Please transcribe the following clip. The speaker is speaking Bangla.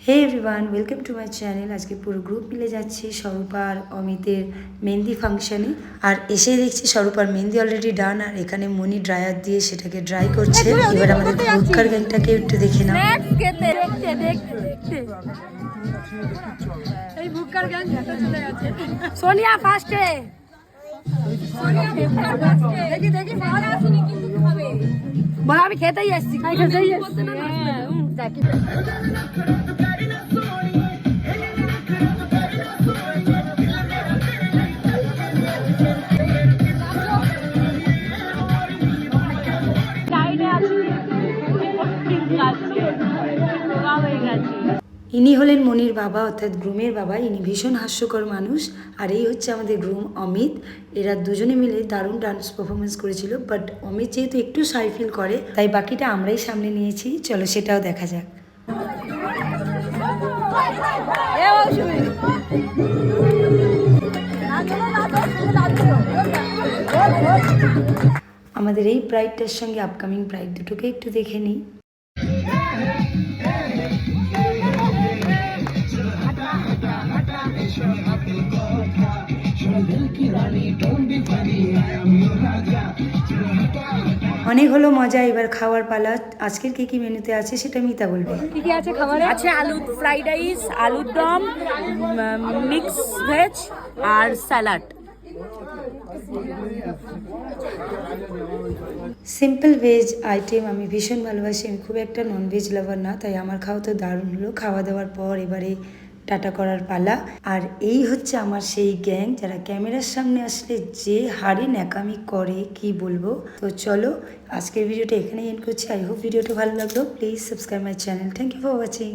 Hey everyone, welcome to my channel. আজকে পুরো গ্রুপ মিলে যাচ্ছি স্বরূপা আর অমিতের মেহেন্দি ফাংশনে। আর এসে দেখছি স্বরূপার মেহেন্দি অলরেডি ডান, আর এখানে মনি ড্রায়ার দিয়ে সেটাকে ড্রাই করছে। এবার আমাদের ভুটকার গ্যাংটাকে একটু দেখে নাও। এই ভুটকার গ্যাং চলে গেছে। সোনিয়া ফার্স্টে, দেখি দেখি বল আমি খেতেই আসছি, খেতেই আসছি। ইনি হলেন মনির বাবা, অর্থাৎ গ্রুমের বাবা। ইনি ভীষণ হাস্যকর মানুষ। আর এই হচ্ছে আমাদের গ্রুম অমিত। এরা দুজনে মিলে দারুণ ডান্স পারফরমেন্স করেছিল, বাট অমিত যেহেতু একটু শাই ফিল করে, তাই বাকিটা আমরাই সামনে নিয়েছি। চলো সেটাও দেখা যাক। আমাদের এই ব্রাইডটার সঙ্গে আপকামিং ব্রাইড দুটোকে একটু দেখে নিই। অনেক হলো মজা, এবার খাওয়ার পালা। আজকের কি কি মেনুতে আছে সেটা মিতা বলবে। কি কি আছে খাবারে? আছে আলু ফ্রাইড রাইস, আলুর দম, মিক্স ভেজ আর স্যালাড। সিম্পল ভেজ আইটেম আমি ভীষণ ভালোবাসি। আমি খুব একটা ননভেজ লাভার না, তাই আমার খাওয়া তো দারুণ হলো। খাওয়া দাওয়ার পর এবারে টাটা করার পালা। আর এই হচ্ছে আমার সেই গ্যাং, যারা ক্যামেরার সামনে আসলে যে হারে ন্যাকামি করে কি বলবো। তো চলো আজকের ভিডিওটা এখানেই এন্ড করছি। আই হোপ ভিডিওটা ভালো লাগলো। Please subscribe my channel. Thank you for watching.